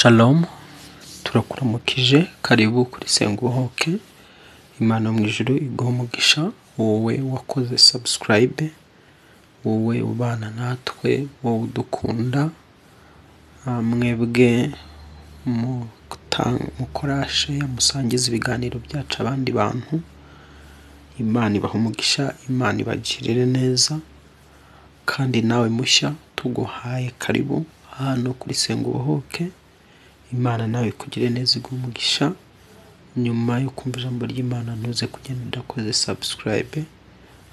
Shalom, turakuramukije, karibu kuri Senguhoke. Imana mu ijuru iguha umugisha, wowe wakoze subscribe, wowe ubana natwe, wowe udukunda, mwebwe mukorashe musangiza ibiganiro byacu abandi bantu. Imana ibaha umugisha, Imana ibagirire neza, kandi nawe mushya tuguhaye karibu hano kuri Senguhoke. Imana nawe kugire neza iguha umugisha. Nyuma yo kumva ijambo ry'Imana ntuze kugenda udakoze subscribe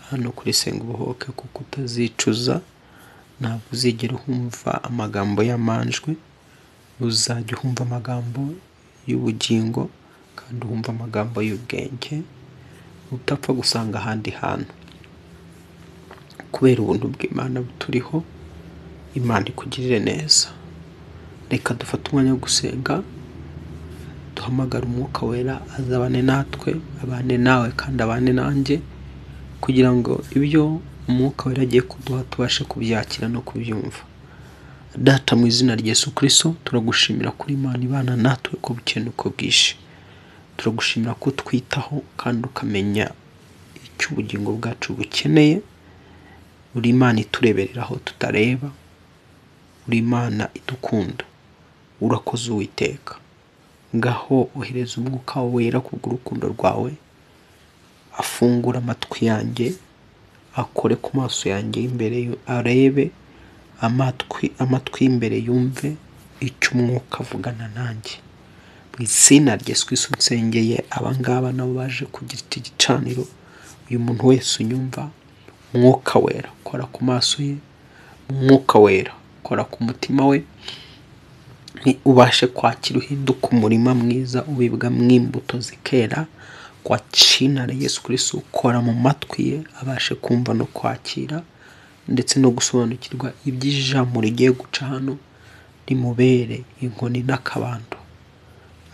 hano kuri Senguhoke, kuko utazicuza. Ntabwo uzigera uhumva amagambo y'amanjwe, uzajya uhumva amagambo y'ubugingo kandi uhumva amagambo y'ubwenge utapfa gusanga ahandi hantu. Kubera ubuntu bw'Imana buturiho, Imana ikugirire neza. Reka dufate umwanya wo gusenga, duhamagara Umwuka Wera azabane natwe, abane nawe kandi abane nanjye, kugira ngo ibyo Umwuka Wera agiye kuduha tubashe kubyakira no kubyumva. Data, mu izina rya Yesu Kristo, turagushimira kuri Imana ibana natwe uko bukeye uko bwije. Turagushimira ko twitaho kandi ukamenya icyo ubugingo bwacu bukeneye. Uri Imana itureberera aho tutareba, uri Imana idukunda. Urakoze Uwiteka. Ngaho ohereza Umwuka Wera kubw'urukundo rwawe, afungura amatwi yanjye, akore ku maso yanjye imbere, arebe amatwi imbere yumve icyo Umwuka avugana nanjye. Mu izina rya Yesu Kristo nsengeye abangaba nabo baje kugira iki gicaniro. Uyu muntu wese unyumva, Umwuka Wera kora ku maso ye, Umwuka Wera kora ku mutima we, ubashe kwakira uhinduka umurima mwiza ubibwa mw'imbuto zikera. Kwa jina la Yesu Kristo ukora mu matwi ye, abashe kumva no kwakira ndetse no gusobanukirwa iby'ijambo rigiye guca hano, rimubere inkoni n'akabando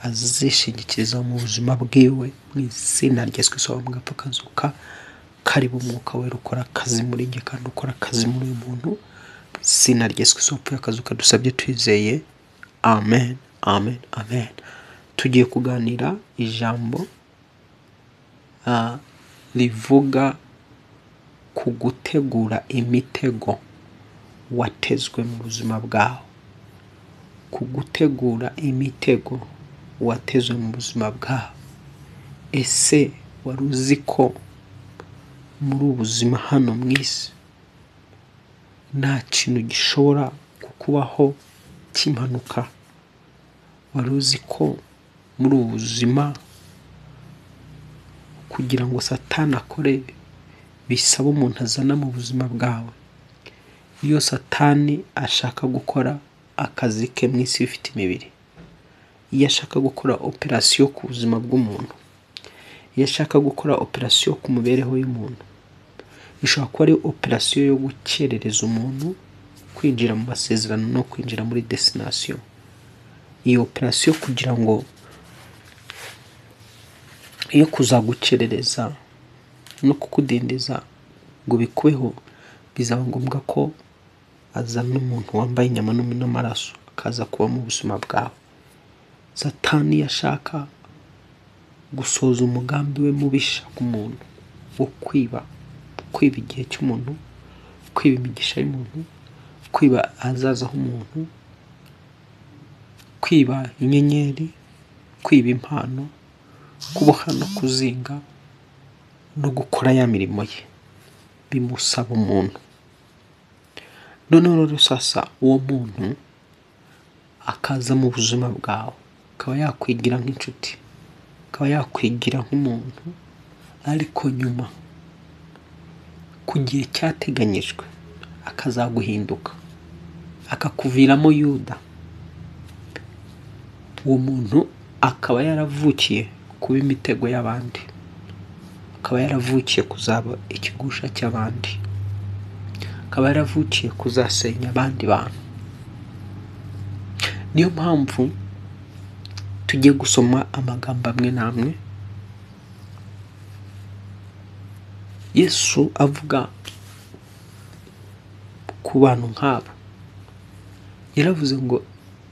azishingikiriza mu buzima bwiwe. Mu izina rya Yesu Kristo wamugapfa kazuka, karibu Umwuka Wera ukora akazi muri njye kandi ukora akazi muri uyu muntu. Mu izina rya Yesu Kristo wapfuye akazuka dusabye twizeye, amen, amen, amen. Tugiye kuganira ijambo rivuga ku gutegura imitego watezwe mu buzima bwawe. Ku gutegura imitego watezwe mu buzima bwawe. Ese wari uzi ko muri ubu buzima hano mu isi nta kintu gishobora kukubaho cy'impanuka? Wari uzi ko muri ubu buzima kugira ngo Satani akore bisaba umuntu azana mu buzima bwawe? Iyo Satani ashaka gukora akazi ke mu isi ifite imibiri, iyo ashaka gukora operasiyo ku buzima bw'umuntu, iyo ashaka gukora operasiyo ku mibereho y'umuntu, ishobora kuba ari operasiyo yo gukerereza umuntu kwinjira mu masezerano no kwinjira muri destination. Iyo operasiyo kugira ngo iyo kuzagukerereza no kukudindiza ngo bikubeho, bizaba ngombwa ko azana umuntu wambaye inyama n'amaraso akaza kuba mu buzima bwawe. Satani yashaka gusoza umugambi we mubisha ku muntu wo kwiba igihe cy'umuntu, kwiba imigisha y'umuntu, kwiba ahazaza h'umuntu, kwiba inyenyeri, kwiba impano, kuboha no kuzinga no gukora ya mirimo ye bimusaba umuntu. Noneho rero sasa uwo muntu akaza mu buzima bwawe, akaba yakwigira nk'inshuti, akaba yakwigira nk'umuntu, ariko nyuma ku gihe cyateganyijwe akazaguhinduka, akakuviramo Yuda. Uwo muntu akaba yaravukiye kuba imitego y'abandi, akaba yaravukiye kuzaba ikigusha cy'abandi, akaba yaravukiye kuzasenya abandi bantu. Niyo mpamvu tugiye gusoma amagambo amwe n'amwe Yesu avuga ku bantu nk'abo. Yaravuze ngo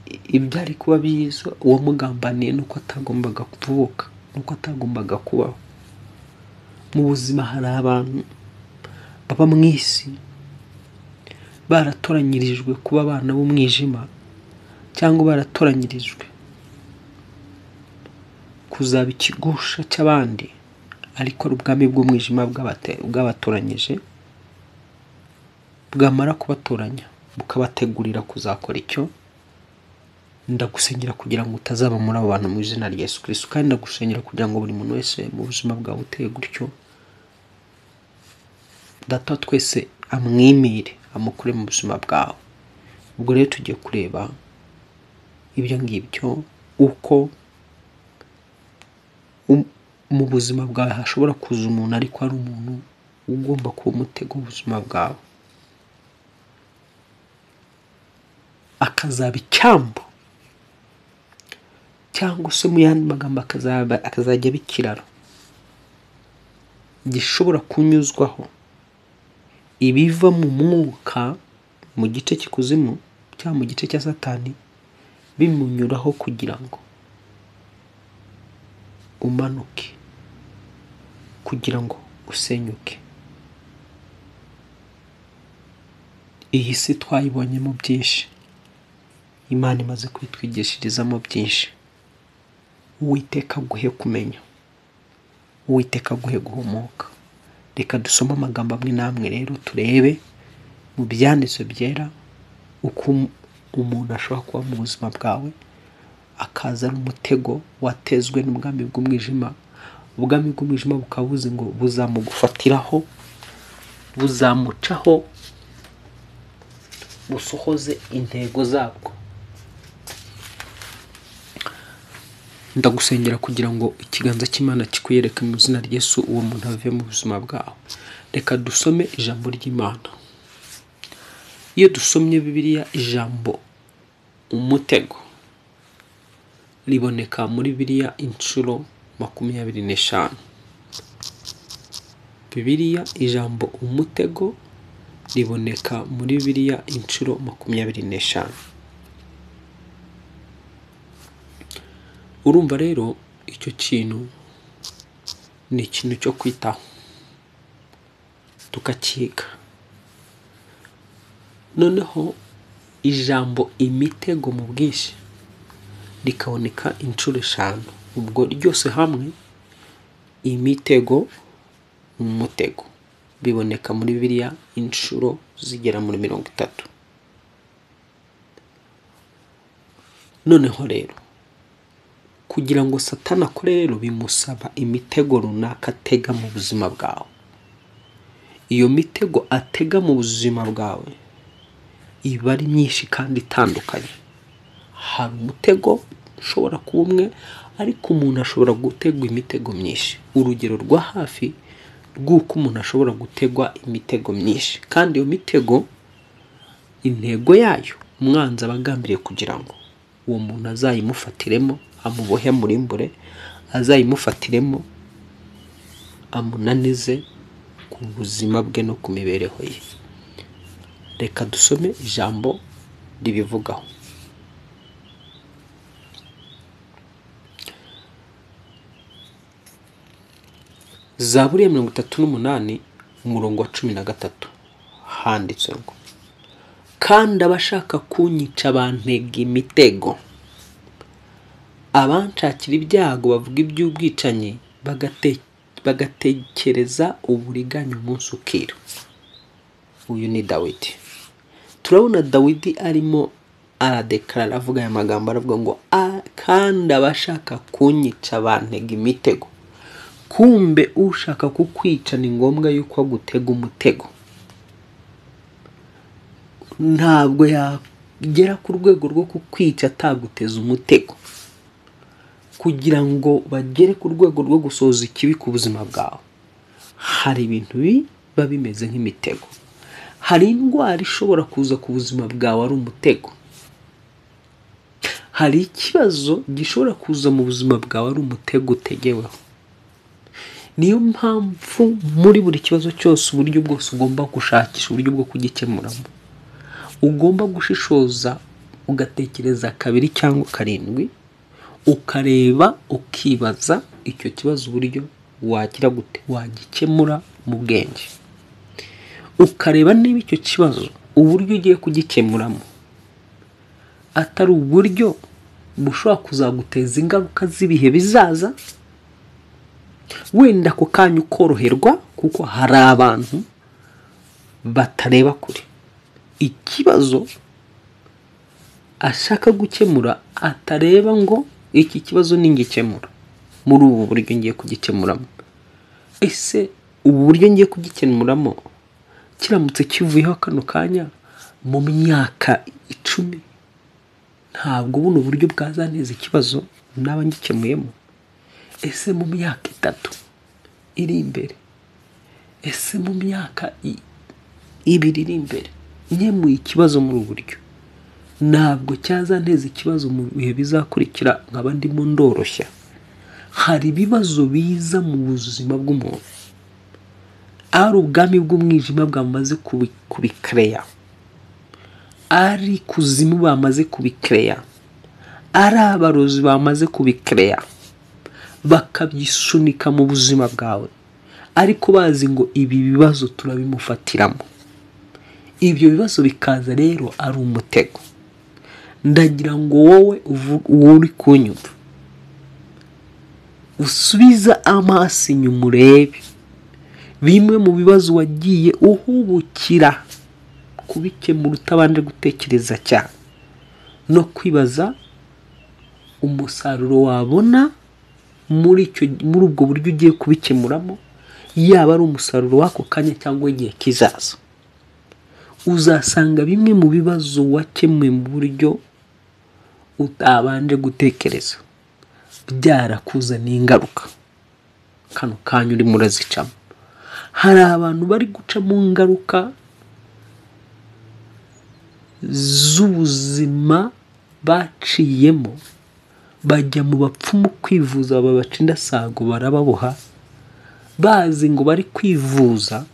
ibyari kuba biza uwo mugambaniye nuko atagombaga kuvuka, nuko atagombaga kubaho. Mu buzima hari abantu baba mu isi baratoranyirijwe kuba abana b'umwijima, cyangwa baratoranyirijwe kuzaba ikigusha cy'abandi, ariko ari ubwami bw'umwijima bwabatoranyije, bwamara kubatoranya bukabategurira kuzakora icyo. Ndagusengera kugira ngo utazaba muri abo bantu mu izina rya Yesu Kristo, kandi ndagusengera kugira ngo buri muntu wese mu buzima bwawe uteye gutyo, Data twese amwimire amukure mu buzima bwawe. Ubwo rero tugiye kureba ibyo ngibyo, uko mu buzima bwawe hashobora kuza umuntu ariko ari umuntu ugomba kuba umutego ubuzima bwawe, akazaba icyambu, cyangwa se mu yandi magambo akazajya bikiraro gishobora kunyuzwaho ibiva mu mwuka mu gice cy'ikuzimu cyangwa mu gice cya Satani, bimunyuraho kugira ngo umanuke, kugira ngo usenyuke. Iyi si twayibonyemo byinshi, Imana imaze kwitwigishirizamo byinshi. Uwiteka aguhe kumenya, Uwiteka aguhe guhumuka. Reka dusome amagambo amwe namwe rero turebe mu byanditswe byera uko umuntu ashobora kuba mu buzima bwawe akazana umutego watezwe n'ubwami bw'umwijima. Ubwami bw'umwijima bukaba buzi ngo buzamugufatiraho, buzamucaho, busohoze intego zabwo. Ndagusengera kugira ngo ikiganza cy'Imana kikuyereke mu izina rya Yesu, uwo muntu ave mu buzima bwawe. Reka dusome ijambo ry'Imana. Iyo dusomye Bibiliya, ijambo umutego riboneka muri Bibiliya inshuro 25. Bibiliya ijambo umutego riboneka muri Bibiliya inshuro 25. Urumva rero icyo kintu ni ikintu cyo kwitaho tukakiga. Noneho ijambo imitego mu bwinshi rikaboneka inshuro 5. Ubwo ryose hamwe imitego umutego biboneka muri Bibiliya inshuro zigera muri 30. Noneho rero kugira ngo Satani akore rero bimusaba imitego runaka atega mu buzima bwawe. Iyo mitego atega mu buzima bwawe iba ari myinshi kandi itandukanye. Hari umutego ushobora kuba umwe, ariko umuntu ashobora gutegwa imitego myinshi. Urugero rwa hafi rw'uko umuntu ashobora gutegwa imitego myinshi, kandi iyo mitego intego yayo umwanzi aba agambiriye kugira ngo uwo muntu azayimufatiremo, amubohe murimbure, azayimufatiremo amunanize ku buzima bwe no ku mibereho ye. Reka dusome ijambo ribivugaho. Zaburi ya 38 umurongo wa 13 handitse ngo, kandi abashaka kunyica bantega imitego, abanshakira ibyago bavuga iby'ubwicanyi, bagatekereza uburiganya umunsi ukira. Uyu ni Dawidi. Turabona Dawidi arimo aradeklara avuga aya magambo, aravuga ngo kandi abashaka kunyica bantega imitego. Kumbe ushaka kukwica ni ngombwa yuko agutega umutego. Ntabwo yagera ku rwego rwo kukwica ataguteza umutego. Kugira ngo bagere ku rwego rwo gusoza ikibi ku buzima bwawe, hari ibintu biba bimeze nk'imitego. Hari indwara ishobora kuza ku buzima bwawe ari umutego. Hari ikibazo gishobora kuza mu buzima bwawe ari umutego utegeweho. Niyo mpamvu muri buri kibazo cyose uburyo bwose ugomba gushakisha uburyo bwo kugikemuramo. Ugomba gushishoza ugatekereza kabiri cyangwa karindwi, ukareba ukibaza icyo kibazo uburyo wagira gute wagikemura mu bwenge, ukareba niba icyo kibazo uburyo ugiye kugikemuramo atari uburyo bushobora kuzaguteza ingaruka z'ibihe bizaza, wenda ako kanya ukoroherwa kuko hari abantu batareba kure. Ikibazo ashaka gukemura atareba ngo iki kibazo ningikemura muri ubu buryo ngiye kugikemuramo, ese ubu buryo ngiye kugikemuramo kiramutse kivuyeho kano kanya mu myaka 10, ntabwo buno buryo bwazaneza ikibazo naba ngikemuyemo. Ese mu myaka 3 iri imbere, ese mu myaka 2 iri imbere nkemuye ikibazo muri ubu buryo, ntabwo cyazaneza ikibazo mu bihe bizakurikira nkaba ndimo ndoroshya. Hari ibibazo biza mu buzima bw'umuntu ari ubwami bw'umwijima bwamaze kubikreya, ari kuzimu bamaze kubikreya, ari abarozi bamaze kubikreya bakabyisunika mu buzima bwawe, ariko bazi ngo ibi bibazo turabimufatiramo. Ibyo bibazo bikaza rero ari umutego. Ndagira ngo wowe uri kunyumva usubiza amaso inyuma urebe bimwe mu bibazo wagiye uhubukira kubikemura utabanje gutekereza cyane no kwibaza umusaruro wabona muri ubwo buryo ugiye kubikemuramo, yaba ari umusaruro wako kanya cyangwa igihe kizaza. Uzasanga bimwe mu bibazo wakemuye mu buryo utabanje gutekereza byarakuzaniye ingaruka kano kanya urimo urazicamo. Hari abantu bari guca mu ngaruka z'ubuzima baciyemo, bajya mu bapfumu kwivuza, babaca indasago barababoha, bazi ngo bari kwivuza,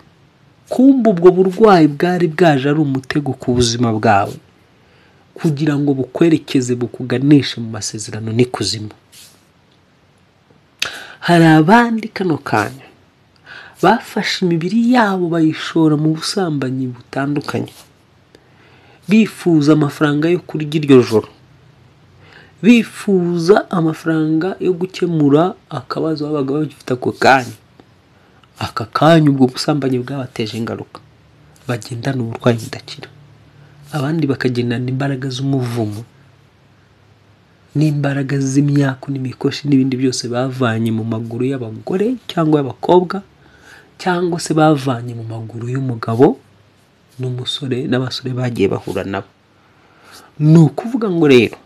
kumbe ubwo burwayi bwari bwaje ari umutego ku buzima bwawe kugira ngo bukwerekeze bukuganishe mu masezerano n'ikuzimu. Hari abandi kano kanya bafashe imibiri yabo bayishora mu busambanyi butandukanye, bifuza amafaranga yo kurya iryo joro, bifuza amafaranga yo gukemura akabazo babaga bagifite ako kanya. Aka kanya ubwo busambanyi bwabateje ingaruka, bagendana uburwayi budakira. Abandi bakagendana imbaraga z'umuvumo n'imbaraga z'imyako n'imikoshi n'ibindi byose bavanye mu maguru y'abagore cyangwa y'abakobwa, cyangwa se bavanye mu maguru y'umugabo n'umusore n'abasore bagiye bahura nabo. Ni ukuvuga ngo rero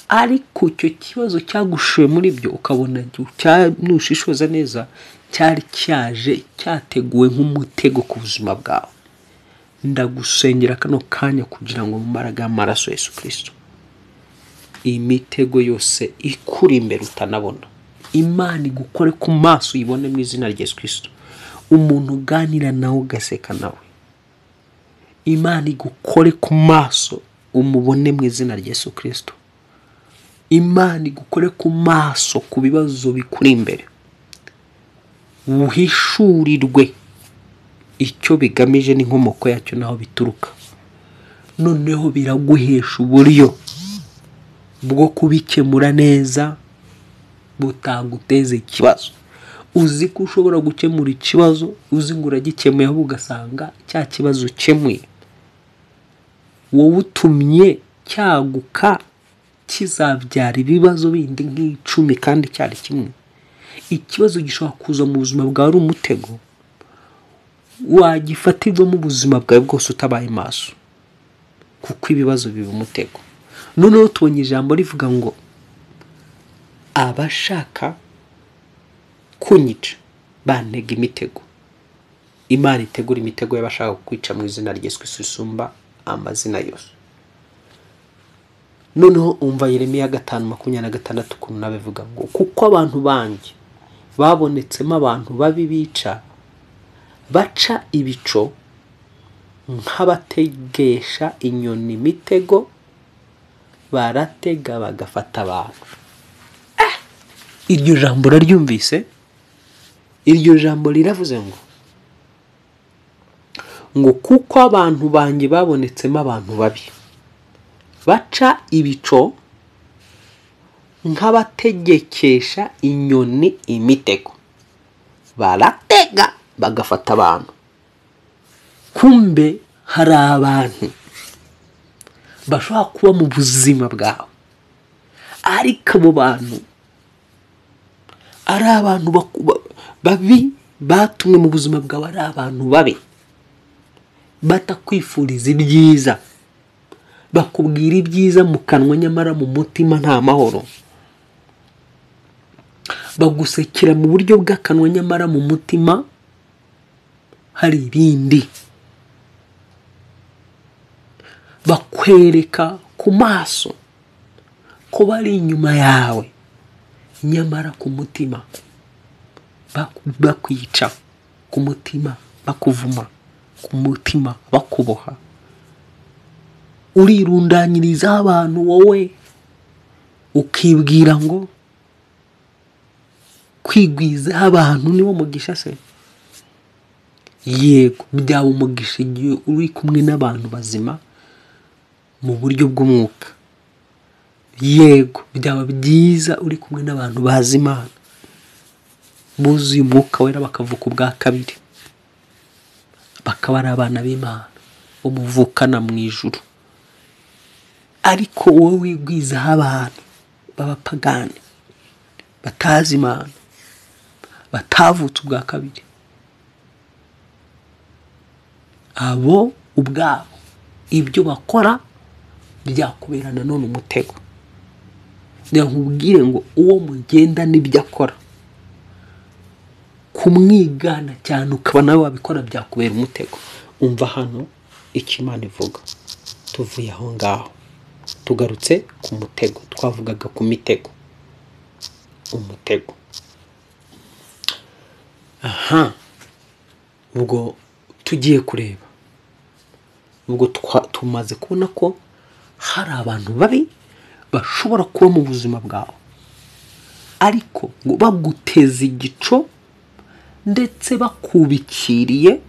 ariko icyo kibazo cyagushuye muri byo ukabona nushishoza neza cyari cyaje cyateguwe nk'umutego ku buzima bwawe. Ndagusengera kano kanya kugira ngo mu mbaraga y'amaraso Yesu Kristo iyi mitego yose ikuri imbere utanabona, Imana igukore ku maso uyibone mu izina rya Yesu Kristo. Umuntu uganira nawe ugaseka nawe, Imana igukore ku maso umubone mu izina rya Yesu Kristo. Imana igukore ku maso ku bibazo bikuri imbere, uhishurirwe icyo bigamije n'inkomoko yacyo naho bituruka. Noneho biraguhesha uburyo bwo kubikemura neza butaguteze ikibazo. Uzi ko ushobora gukemura ikibazo, uzi ngo uragikemuye aho ugasanga cya kibazo ukemuye wowe utumye cyaguka kizabyara ibibazo bindi nk'icumi kandi cyari kimwe. Ikibazo gishobora kuza mu buzima bwawe ari umutego, wagifatirwa mu buzima bwawe bwose utabaye maso, kuko ibibazo biba umutego. Noneho tubonye ijambo rivuga ngo abashaka kunyica bantega imitego. Imana itegura imitego y'abashaka kwica mu izina rya Yesu Kristo isumba amazina yose. Noneho umva Yeremiya 5:26 ukuntu nabivuga ngo kuko abantu banjye babonetsemo abantu babi bica, baca ibico nk'abategesha inyoni imitego, baratega bagafata abantu. Iryo jambo raryumvise? Iryo jambo riravuze ngo kuko abantu banjye babonetsemo abantu babi baca ibico nk'abategekesha inyoni imitego, baratega bagafata abantu. Kumbe hari abantu bashobora kuba mu buzima bwawe, ariko abo bantu ari abantu babi batumwe mu buzima bwawe, ari abantu babi batakwifuriza ibyiza, bakubwira ibyiza mu kanwa nyamara mu mutima nta mahoro, bagusekera mu buryo bw'akanwa nyamara mu mutima hari ibindi, bakwereka ku maso ko bari inyuma yawe nyamara ku mutima bakwica, ku mutima bakuvuma, ku mutima bakuboha. Urirundanyiriza abantu wowe ukibwira ngo kwigwiza abantu niwo mugisha se? Yego, byaba umugisha igihe uri kumwe n'abantu bazima mu buryo bw'umwuka. Yego, byaba byiza uri kumwe n'abantu bazi Imana, buzuye umwuka wera, bakavuka ubwa kabiri, bakaba ari abana b'Imana umuvukana mu ijuru. Ariko wowe wigwizaho abantu b'abapagani batazi Imana, batavutse ubwa kabiri, abo ubwabo ibyo bakora byakubera nanone umutego. Nkubwire ngo uwo mugenda n'ibyo akora, kumwigana cyane ukaba nawe wabikora byakubera umutego. Umva hano icyo Imana ivuga. Tuvuye aho ngaho tugarutse ku mutego, twavugaga ku mitego, umutego. Ubwo tugiye kureba, ubwo tumaze kubona ko hari abantu babi bashobora kuba mu buzima bwawe, ariko ngo baguteza igico ndetse bakubikiriye,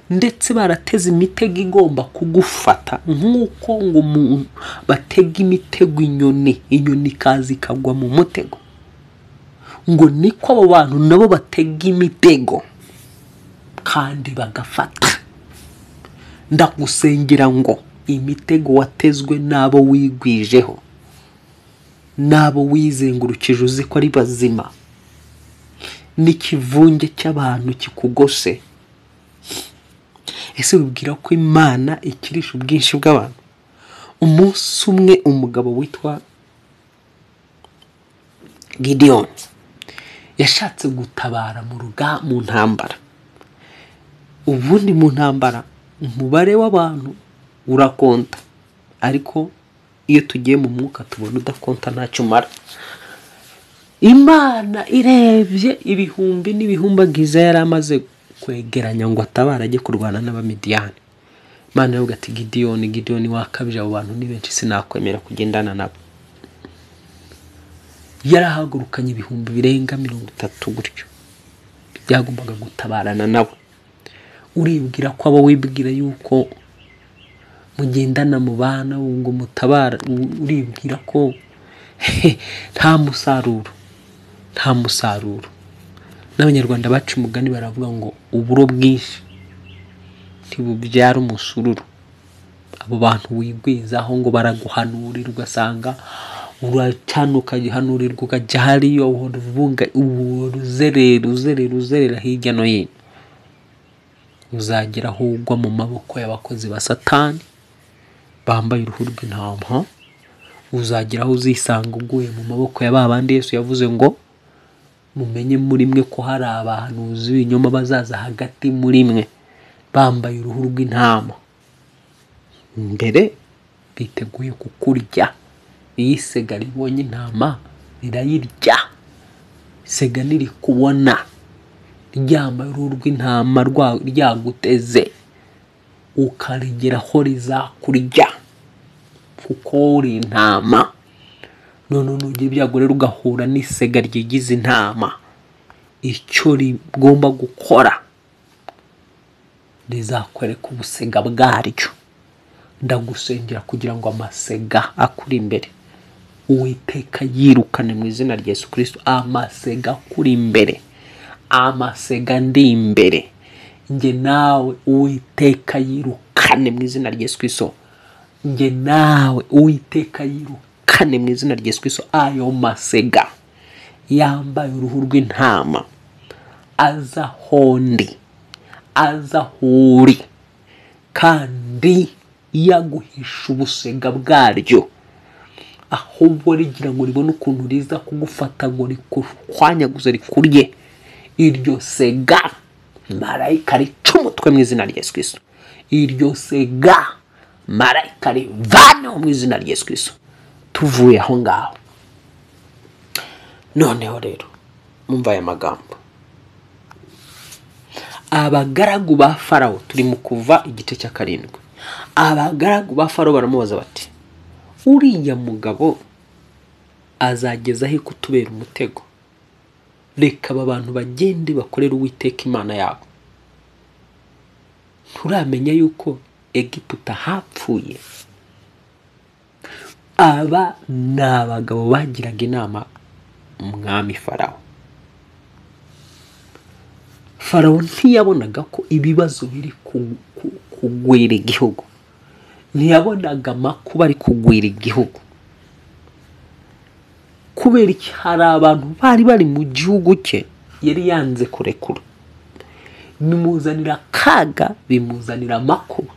ndetse barateze imitego igomba kugufata, nk'uko ngo umuntu batega imitego inyoni ikaza ikagwa mu mutego, ngo niko abo bantu nabo batega imitego kandi bagafata. Ndagusengera ngo imitego watezwe n'abo wigwijeho, n'abo wizengurukije uzi ko ari bazima, n'ikivunge cy'abantu kikugose. Ese wibwira ko Imana ikirisha ubwinshi bw'abantu? Umunsi umwe umugabo witwa Gideon yashatse gutabara mu ntambara. Ubundi mu ntambara umubare w'abantu urakonta, ariko iyo tugiye mu mwuka tubona udakonta ntacyo umara. Imana irebye ibihumbi n'ibihumbagiza yari amaze kwegeranya ngo atabara ajye kurwana n'Abamidiyani. Imana yavuga ati Gideon wakabije, abo bantu ni benshi sinakwemera kugendana nabo. Yarahagurukanye ibihumbi birenga 30 gutyo byagombaga gutabarana nabo. Uribwira ko abo wibwira yuko mugendana mu bana ngo mutabara, uribwira ko nta musaruro. N'Abanyarwanda baca umugani baravuga ngo uburo bwinshi ntibubyara umusururu. Abo bantu wigwizaho ngo baraguhanurira, ugasanga uracanuka gihanurirwa ukajya hariyo uzerera hirya no hino, uzagera aho ugwa mu maboko y'abakozi ba Satani bambaye uruhu rw'intama. Uzagera aho uzisanga uguye mu maboko ya babandi Yesu yavuze ngo mumenye muri mwe ko hari abahanuzi b'ibinyoma bazaza hagati muri mwe bambaye uruhu rw'intama, mbere biteguye kukurya. Iyi sega ribonye intama rirayirya. Sega niri kubona ryambaye uruhu rw'intama ryaguteze, ukarigeraho rizakurya kuko uri intama. none nugiye ibyago rero ugahura n'isega ryigize intama, icyo rigomba gukora rizakwereka ubusega bwaryo. Ndagusengera kugira ngo amasega akuri imbere Uwiteka yirukane mu izina rya Yesu Kristo. Amasega akuri imbere, amasega ndi imbere, nge nawe Uwiteka yirukane mu izina rya Yesu Kristo. Nge nawe Uwiteka yirukane mu izina rya Yesu Kristo. Ayo masega yambaye uruhu rw'intama aza hondi, aza huri, kandi yaguhisha ubusega bwaryo, ahubwo rigira ngo ribone ukuntu riza kugufata ngo rikuhwanyaguze rikurye. Iryo sega marayika rica umutwe mu izina rya Yesu Kristo. Iryo sega marayika rivaneho mu izina rya Yesu Kristo. Tuvuye aho ngaho, noneho rero mumva aya magambo. Abagaragu ba Farawo, turi mu Kuva igice cya 7. Abagaragu ba Farawo baramubaza bati, uriya mugabo azageza he kutubera umutego? Reka aba bantu bagende bakorera Uwiteka Imana yabo. Turamenya yuko Egiputa hapfuye. Aba ni abagabo bagiraga inama umwami Farawo. Farawo ntiyabonaga ko ibibazo biri kugwira igihugu, ntiyabonaga amakuba ari kugwira igihugu. Kubera iki? Hari abantu bari mu gihugu cye yari yanze kurekura. Bimuzanira kaga, bimuzanira amakuba.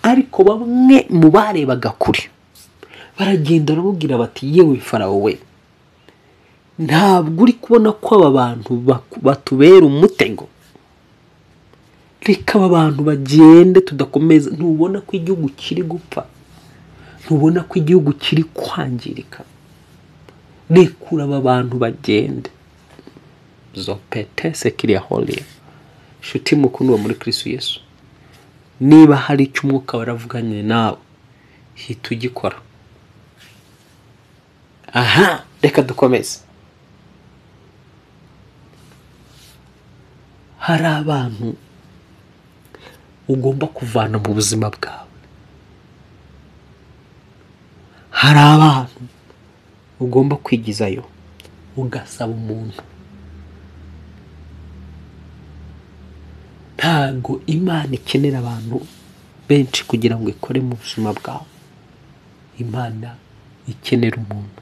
Ariko bamwe mu barebaga kure baragenda baramubwira bati, yewe Farawo we, ntabwo uri kubona ko aba bantu batubera umutego? Reka aba bantu bagende tudakomeza. Ntubona ko igihugu kiri gupfa? Ntubona ko igihugu kiri kwangirika? Rekura aba bantu bagende. Zopete sekiriya holiya. Shuti mukundwa muri Kristo Yesu, niba hari icyo umwuka waravuganye nawe, hita ugikora. Aha, reka dukomeze. Hari abantu ugomba kuvana mu buzima bwawe. Hari abantu ugomba kwigizayo ugasaba umuntu. Ntago Imana ikenera abantu benshi kugira ngo ikore mu buzima bwawe. Imana ikenera umuntu.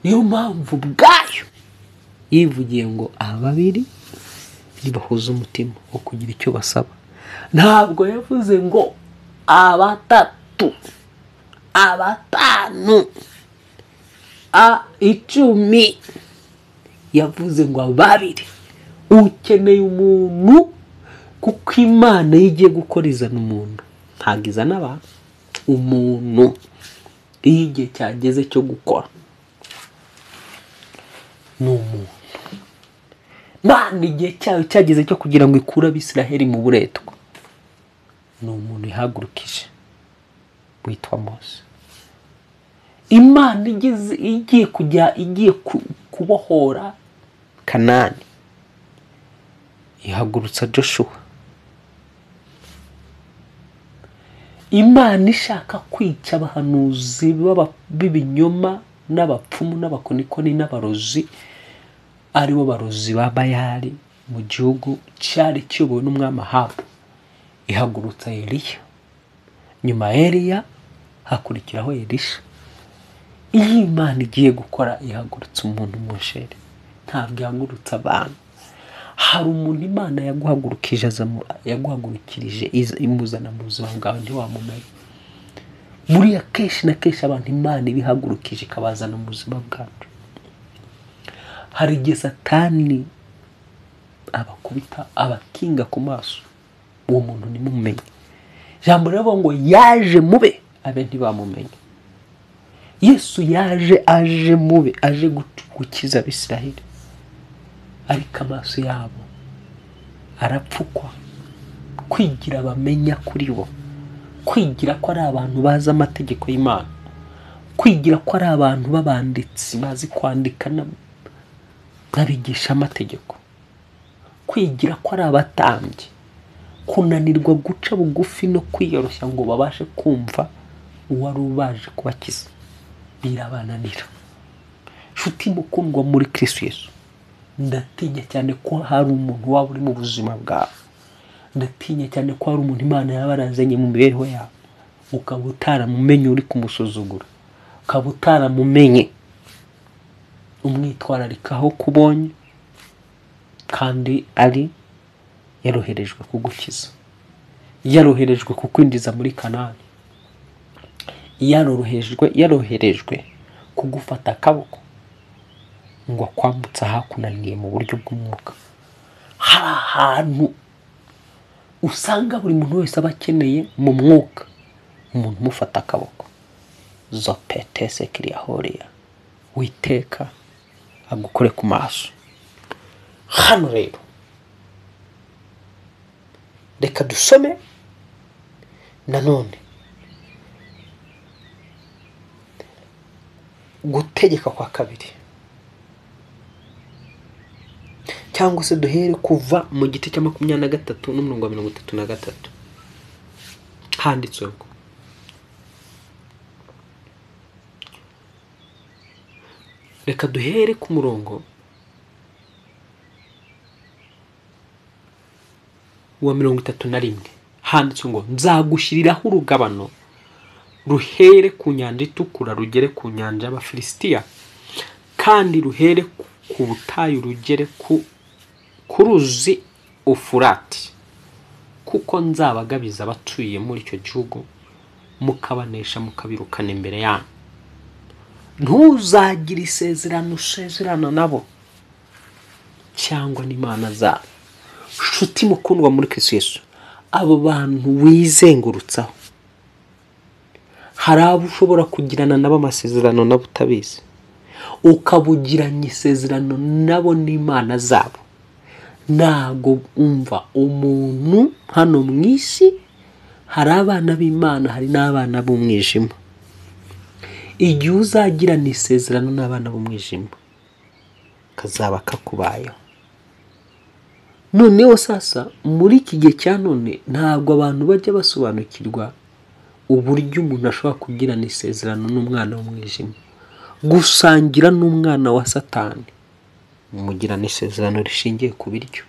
Niyo mpamvu bwayo yivugiye ngo ababiri nibahuza umutima wo kugira icyo basaba. Ntabwo yavuze ngo abatatu, abatanu, 10. Yavuze ngo ababiri. Ukeneye umuntu, kuko Imana igiye gukora izana umuntu, ntabwo izana abantu. Umuntu iyo igihe cyageze cyo gukora ni umuntu. Imana igihe cyayo cyageze cyo kugira ngo ikure Abisiraheli mu buretwa, ni umuntu ihagurukije witwa Mose. Imana igiye kubohora Kanani, ihagurutsa Joshua. Imana ishaka kwica abahanuzi b'ibinyoma n'abapfumu n'abakonikoni n'abarozi, aribo barozi ba Bayali mu gihugu cyari kiyobowe n'umwami Ahabu. Ihagurutsa Eliya, nyuma Eliya hakurikiraho Elisha. Iyo Imana igiye gukora ihagurutsa umuntu mu nsheri, ntabwo ihagurutsa abantu. Hari umuntu Imana yaguhagurukirije imuzana mu buzima bwawe ntiwamumenya. Buriya kenshi na kenshi abantu Imana ibihagurukije ikabazana mu buzima bwacu. Hari igihe Satani abakubita, abakinga ku maso, uwo muntu ntimumenye. Ijambo riravuga ngo yaje mube, abe ntibamumenye. Yesu aje mube, aje gukiza Abisiraheli, ariko amaso yabo arapfukwa kwigira bamenya kuri bo. kwigira ko ari abantu bazi amategeko y'Imana, kwigira ko ari abantu b'abanditsi bazi kwandika n'abigisha amategeko, kwigira ko ari abatambyi, kunanirwa guca bugufi no kwiyoroshya ngo babashe kumva uwari ubaje kubakiza, birabananira. Nshuti mukundwa muri Kristo Yesu, ndatinya cyane ko hari umuntu waba uri mu buzima bwawe, ndatinya cyane ko hari umuntu Imana yabarazanye mu mibereho yawe, ukaba utaramumenye, uri kumusuzugura, ukaba utaramumenye, umwitwararikaho kubonye kandi ari yaroherejwe kugukiza, yaroherejwe kukwinjiza muri Kanani, yaroherejwe kugufata akaboko ngo akwambutse ahakunaniye mu buryo bw'umwuka. Hari ahantu usanga buri muntu wese aba akeneye mu mwuka umuntu umufata akaboko. Zopetese kiriyahoriya, Uwiteka agukore ku maso. Hano rero reka dusome nanone Gutegeka kwa kabiri, cyangwa se duhere kuva mu gice cya 23 n'umurongo wa 33. Handitswe ngo reka duhere ku murongo wa 31. Handitswe ngo nzagushyiriraho urugabano ruhere ku nyanja itukura rugere ku nyanja y'Abafilisitiya, kandi ruhere ku butayu rugere ku ruzi Ufurati, kuko nzabagabiza abatuye muri icyo gihugu, mukabanesha mukabirukana imbere yanyu. Ntuzagire isezerano usezerana nabo cyangwa n'imana zabo. Nshuti mukundwa muri Kristo Yesu, abo bantu wizengurutsaho, hari abo ushobora kugirana nabo amasezerano nabo utabizi, ukabugiranye isezerano nabo n'imana zabo. Ntago umva umuntu hano mu isi, hari abana b'Imana, hari n'abana b'umwijima. Igihe uzagirana isezerano n'abana b'umwijima, kazaba kakubayeho. Noneho sasa muri iki gihe cya none ntabwo abantu bajya basobanukirwa uburyo umuntu ashobora kugirana isezerano n'umwana w'umwijima, gusangira n'umwana wa Satani, mugirana isezerano rishingiye ku biryo,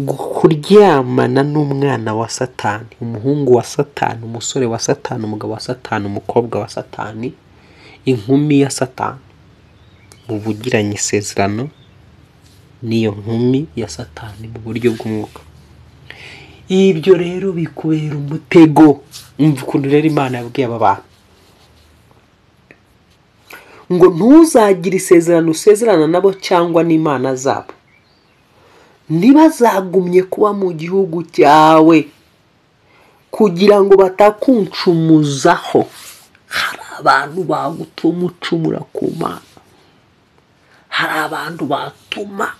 kuryamana n'umwana wa Satani, umuhungu wa Satani, umusore wa Satani, umugabo wa Satani, umukobwa wa Satani, inkumi ya Satani, mubugiranye isezerano niyo nkumi ya Satani mu buryo bw'umwuka. Ibyo rero bikubera umutego. Umva ukuntu rero Imana yabwiye aba bantu ngo ntuzagire isezerano usezerana nabo cyangwa n'imana zabo, ntibazagumye kuba mu gihugu cyawe kugira ngo batakuncumuzaho. Hari abantu bagutuma ucumura ku Mana, hari abantu batuma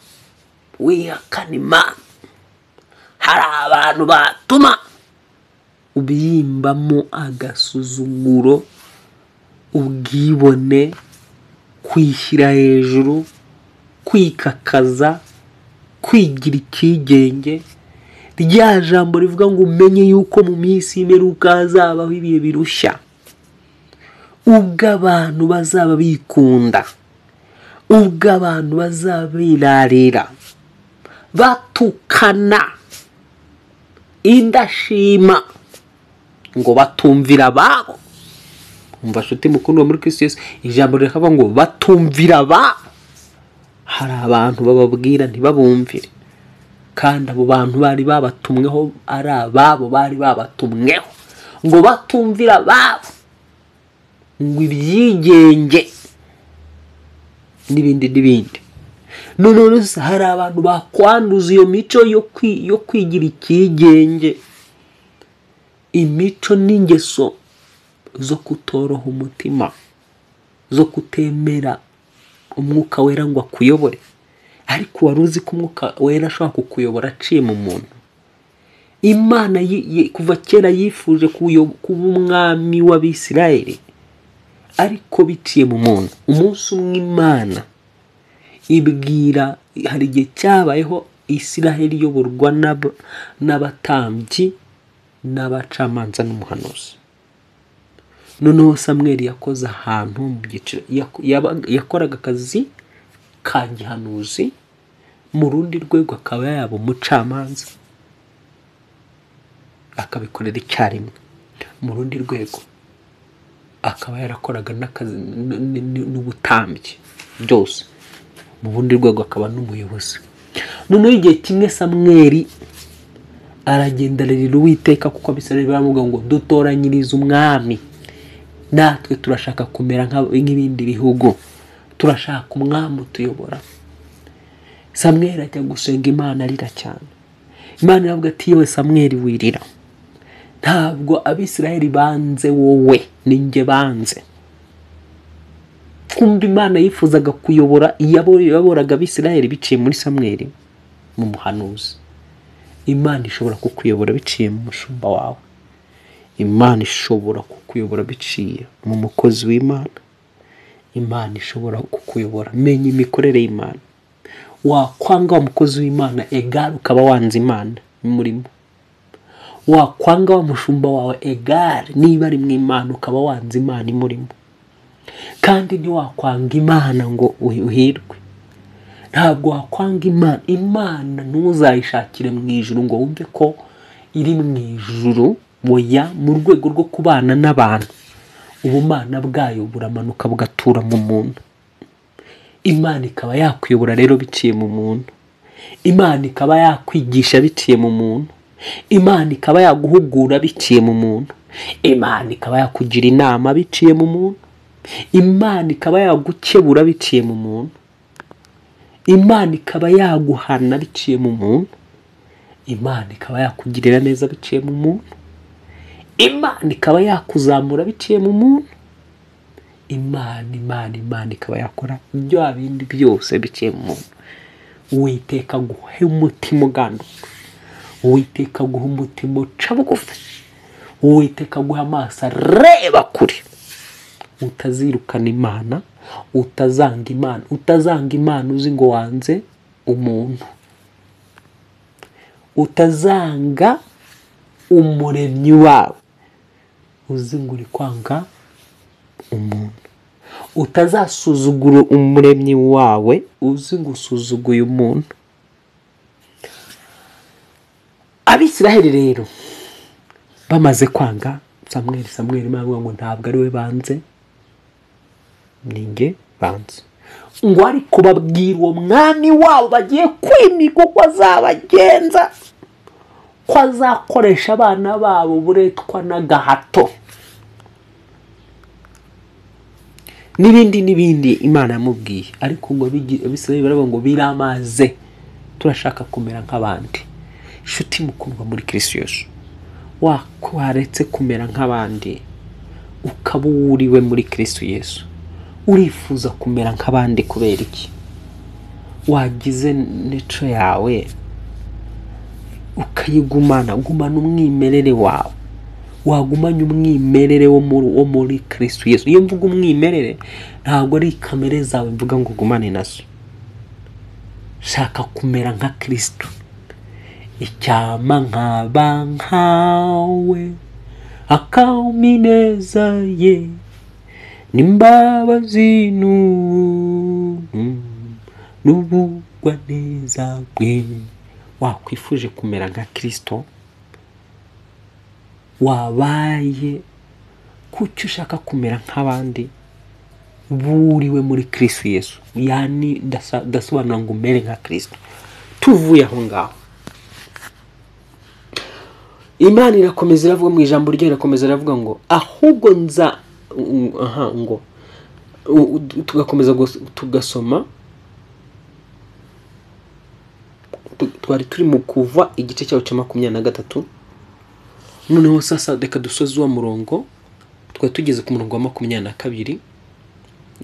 wihakana Imana, hari abantu batuma ubiyimbamo agasuzuguro, ubwibone, kwishyira hejuru, kwikakaza, kwigira ikigenge. Rya jambo rivuga ngo umenye yuko mu minsi y'imperuka hazabaho ibihe birushya, ubwo abantu bazaba bikunda, ubwo abantu bazaba birarira, batukana, indashima, ngo batumvira ababo. Umva nshuti mukundwa muri Kristo Yesu, ijambo rikavuga ngo batumvira ababo. Hari abantu bababwira ntibabumvire, kandi abo bantu bari babatumweho ari ababo, bari babatumweho ngo batumvira ababo, ngo ibyigenge n'ibindi. None hari abantu bakwanduza iyo mico yo kwigira ikigenge, imico n'ingeso zo kutoroha umutima, zo kutemera umwuka wera ngo akuyobore. Ariko wari uzi ko umwuka wera ashobora kukuyobora aciye mu muntu? Imana kuva kera yifuje kuba umwami w'Abisirayeli, ariko biciye mu muntu. Umunsi umwe Imana ibwira, hari igihe cyabayeho Isiraheli iyoborwa n'abatambyi n'abacamanza n'umuhanuzi. Noneho Samweli yakoze ahantu mu byiciro, yakoraga akazi ka gihanuzi, mu rundi rwego akaba yaba umucamanza, akabikorera icyarimwe. Mu rundi rwego akaba yarakoraga n'akazi n'ubutambyi byose, mu bundi rwego akaba n'umuyobozi. Noneho igihe kimwe Samweli aragenda ararira Uwiteka, kuko Abisirayeli baravuga ngo dutoranyirize umwami, natwe turashaka kumera nk'ibindi bihugu, turashaka umwami utuyobora. Samweli ajya gusenga Imana arira cyane. Imana iravuga ati yewe Samweli wirira, ntabwo Abisirayeli banze wowe, ni njye banze. Kumva Imana yifuzaga kuyobora, yaboraga Abisirayeli biciye muri Samweli, mu muhanuzi. Imana ishobora kukuyobora biciye mu mushumba wawe. Imana ishobora kukuyobora biciye mu mukozi w'Imana. Imana ishobora kukuyobora. Menya imikorere y'Imana. Wakwanga umukozi w'Imana egari ukaba wanze Imana imurimo. Wakwanga umushumba wawe egari niba ari mu Imana ukaba wanze Imana imurimo. Kandi ntiwakwanga Imana ngo uhirwe. Ntabwo wakwanga Imana. Imana ntuzayishakire mu ijuru ngo wumve ko iri mu ijuru, boya mu rwego rwo kubana n'abantu. Ubumana bwayo buramanuka bugatura mu muntu. Imana ikaba yakuyobora rero biciye mu muntu. Imana ikaba yakwigisha biciye mu muntu. Imana ikaba yaguhugura biciye mu muntu. Imana ikaba yakugira inama biciye mu muntu. Imana ikaba yagukebura biciye mu muntu. Imana ikaba yaguhana biciye mu muntu. Imana ikaba yakugirira neza biciye mu muntu. Imana ikaba yakuzamura biciye mu muntu. Imana ikaba yakora ibyo bindi byose biciye mu muntu. Uwiteka guhe umutima uganduka. Uwiteka guha umutima uca bugufi. Uwiteka guha amaso areba kure. Utazirukana Imana, utazanga Imana, utazanga Imana uzi ngo wanze umuntu. Utazanga umuremyi wawe uzi ngo uri kwanga umuntu. Utazasuzugura umuremyi wawe uzi ngo usuzuguye umuntu. Abisiraheli rero bamaze kwanga Samweli bavuga ngo ntabwo ari we banze, ninjye banze. Ngo ariko babwira uwo mwami wabo bagiye kwimika uko azabagenza, ko azakoresha abana babo buretwa n'agahato n'ibindi Imana yamubwiye. Ariko ngo Abisirayeli baravuga ngo biramaze, turashaka kumera nk'abandi. Inshuti mukundwa muri Kristo Yesu, waretse kumera nk'abandi ukaba uriwe muri Kristo Yesu. Urifuza kumera nk'abandi kubera iki? Wagize nico yawe ukayigumana, gumana umwimerere wawe. Wagumanye umwimerere wo muri Kristo Yesu. Iyo mvuga umwimerere ntabwo ari kamere zawe mvuga ngo gumane nazo. Shaka kumera nka Kristo. Icyama nkaba nkawe, akaumineza ye, nimbabazi n'ubugwa neza bwe. Wakwifuje kumera nka Kristo? Wabaye kuki ushaka kumera nk'abandi? Buriwe muri Kristo Yesu. Yani dasobanura ngo umere nka Kristo. Tuvuye aho ngaho, Imana irakomeza iravuga mu ijambo rye, irakomeza iravuga ngo ahubwo ngo tugakomeza tugasoma. Twari turi mu Kuva igice cyawo cya 23. Noneho sasa reka dusoze wa murongo, twari tugeze ku murongo wa 22,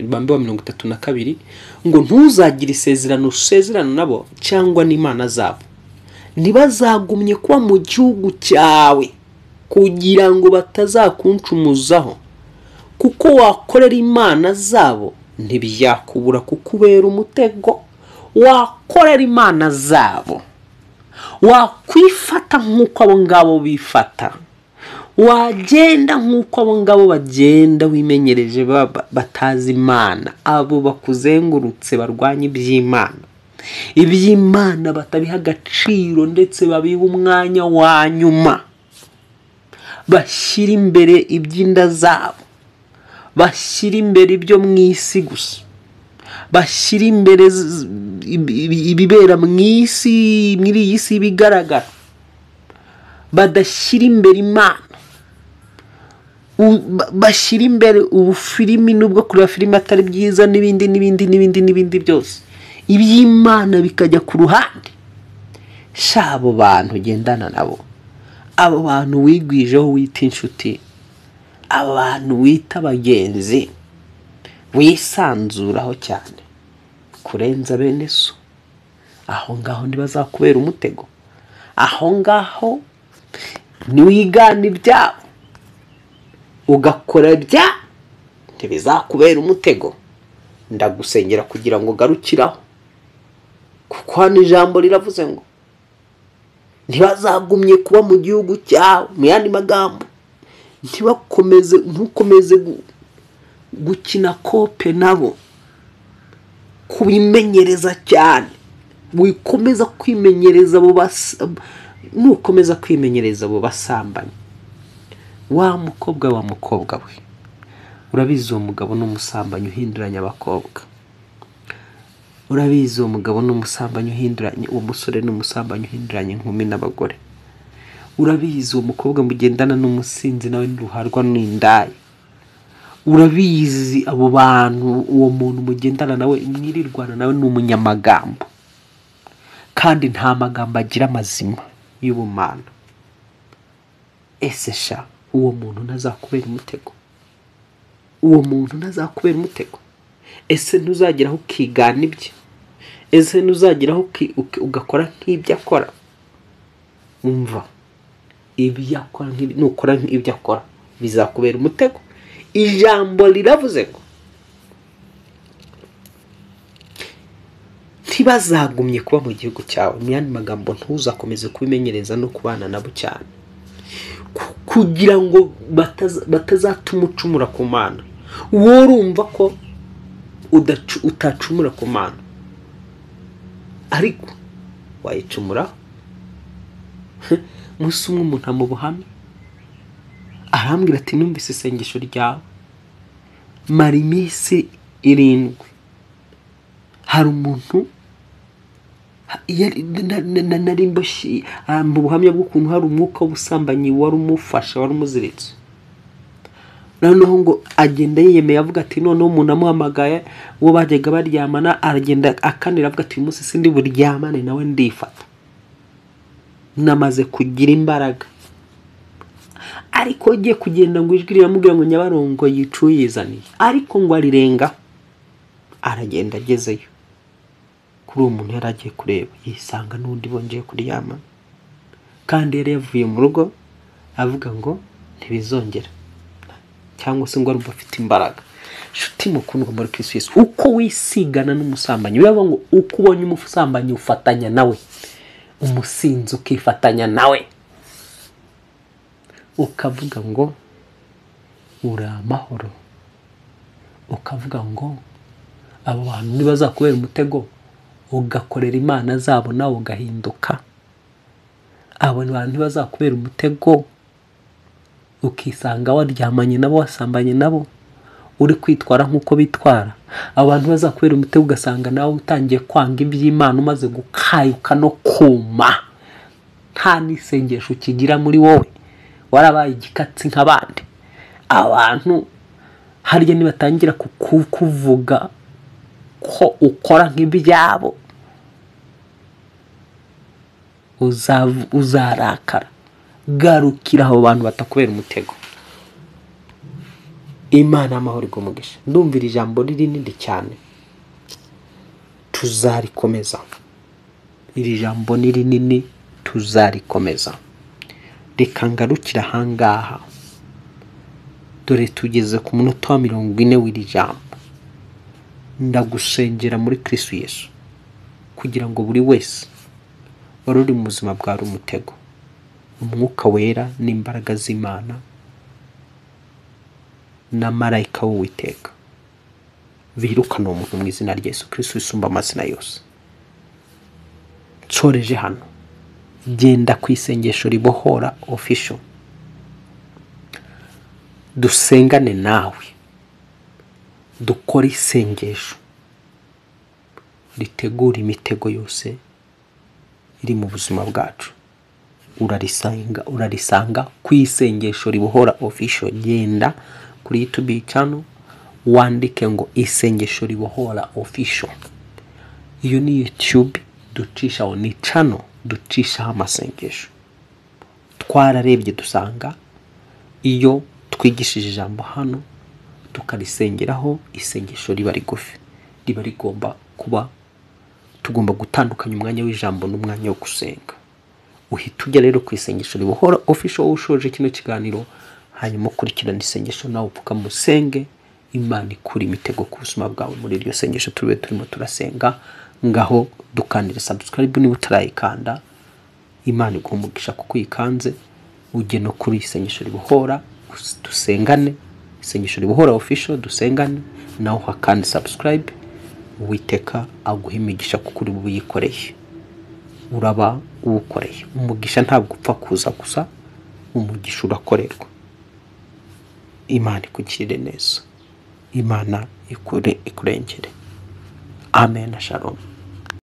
bambe wa 32, ngo ntuzagire isezerano usezerano nabo cyangwa n'imana zabo, ntibazagumye kuba mu gihugu cyawe kugira ngo batazakuncumuzaho, kuko wakorera imana zabo ntibyakubura kukubera umutego. Wakorera imana zabo, wakwifata nk'uko abo ngabo bifata, wagenda nk'uko abo ngabo bagenda wimenyereje batazi imana, abo bakuzengurutse barwanya iby'imana batabiha agaciro ndetse babiha umwanya wa nyuma, bashyira imbere iby'inda zabo, bashyira imbere ibyo mu isi gusa, bashyira imbere ibibera mu isi, muri iyi si bigaragara, badashyira imbere imana. Bashyira imbere ubufilimi, nubwo kureba filime atari byiza, n'ibindi byose, iby'imana bikajya ku ruhande. Abo bantu ugendana nabo, abo bantu wigwijeho wita inshuti, abo bantu wita abagenzi, wisanzuraho cyane kurenza bene so, aho ngaho ntibazakubera umutego. Aho ngaho niwigana ibyabo ugakora ntibizakubera umutego. Ndagusengera kugira ngo garukiraho, kuko hano ijambo riravuze ngo ntibazagumye kuba mu gihugu cyawe. Mu yandi magambo, ntukomeze gukina kope nabo, kubimenyereza cyane. Wikomeza kwimenyereza nukomeza kwimenyereza abo basambanyi, wa mukobwa we, urabizi uwo mugabo n'umusambanyi uhinduranya abakobwa. Urabizi uwo mugabo n'umusambanyi uhinduranya, uwo musore n'umusambanyi uhinduranya inkumi n'abagore. Urabizi uwo mukobwa mugendana n'umusinzi nawe n'uruharwa n'indaya. Urabizi abo bantu, uwo muntu mugendana nawe mwirirwana nawe n'umunyamagambo, kandi nta magambo agira mazima y'ubumana. Ese uwo muntu ntazakubera umutego? Uwo muntu ntazakubera umutego? Ese ntuzageraho ukigana ibye? Ese ntuzageraho ugakora nk'ibyo akora? Umva, nukora nk'ibyo akora bizakubera umutego. Ijambo riravuze ngo ntibazagumye kuba mu gihugu cyawe. Mu yandi magambo, ntuzakomeze kubimenyereza no kubana nabo cyane, kugira ngo batazatuma ucumura ku mana. Wowe urumva ko utacumura ku mana, ariko wayicumuraho. Musi umwe umuntu amubuhamya arambwira ati, numvise isengesho ryawe, mara iminsi 7. Hari umuntu nari mboshye mu buhamya bw'ukuntu hari umwuka w'ubusambanyi wari umufasha, wari umuziritse. Noneho ngo agenda yiyemeye avuga ati, noneho umuntu amuhamagaye uwo bajyaga baryamana, aragenda akanira avuga ati, uyu munsi sindi buryamane nawe, ndifata, namaze kugira imbaraga. Ariko ugiye kugenda ngo ijwi riramubwira ngo Nyabarongo yicuyizaniye, ariko ngo arirenga. Aragenda agezeyo, kuri uwo muntu yaragiye kureba, yisanga n'undi bongeye kuryama, kandi yari yavuye mu rugo avuga ngo ntibizongera, cyangwa se ngo arumva afite imbaraga. Shuti mukundwa muri Kristo Yesu, uko wisigana n'umusambanyi, bivuga ngo uko ubonye umusambanyi ufatanya nawe, umusinzi ukifatanya nawe, ukavuga ngo uri amahoro, ukavuga ngo abo bantu ntibazakubera umutego, ugakorera imana zabo nawe ugahinduka. Abo bantu ntibazakubera umutego, ukisanga waryamanye nabo, wasambanye nabo, uri kwitwara nk'uko bitwara. Abo bantu bazakubera umutego, ugasanga nawe utangiye kwanga iby'Imana, umaze gukayuka no kuma, nta n'isengesho ukigira muri wowe, warabaye igikatsi nk'abandi. Abantu harya nibatangira kukuvuga ko ukora nk'ibyabo, uzarakara. Garukira abo bantu batakubera umutego. Imana amahoro igumugisha. Ndumvira ijambo rinini cyane, tuzarikomeza. Iri jambo ni rinini, tuzarikomeza. Reka ngarukira ahangaha, dore tugeze ku munota wa 40 w'iri jambo. Ndagusengera muri Kristo Yesu kugira ngo buri wese wari uri mu buzima bwari umutego, umwuka wera n'imbaraga z'Imana na marayika w'Uwiteka birukana umuntu mu izina rya Yesu Kristo isumba amazina yose. Nsoreje hano, genda ku isengesho ribohora official, dusengane nawe, dukore isengesho ritegura imitego yose iri mu buzima bwacu. Urarisanga ku isengesho ribohora official. Genda kuri YouTube channel wandike ngo isengesho ribohora official. Iyo ni YouTube ducishaho, ni channel ducishaho amasengesho. Twararebye dusanga iyo twigishije ijambo hano tukarisengeraho, isengesho riba rigufi, riba rigomba kuba tugomba gutandukanya umwanya w'ijambo n'umwanya wo gusenga. Uhita ujya rero ku isengesho ribohora official ushoje kino kiganiro, hanyuma ukurikirana isengesho nawe upfuka musenge, Imana ikura imitego ku buzima bwawe muri iryo sengesho turimo turasenga. Ngaho dukandire subscribe niba utarayikanda, Imana igumugisha kuko uyikanze. Ujye no kuri isengesho ribohora dusengane, isengesho ribohora official dusengane, naho hakandi subscribe. Uwiteka aguha imigisha kuko uri buyikoreye, uraba uwukoreye. Umugisha ntabwo upfa kuza gusa, umugisha urakorerwa. Imana ikugirire neza, Imana ikurengere. Amen. Shalom.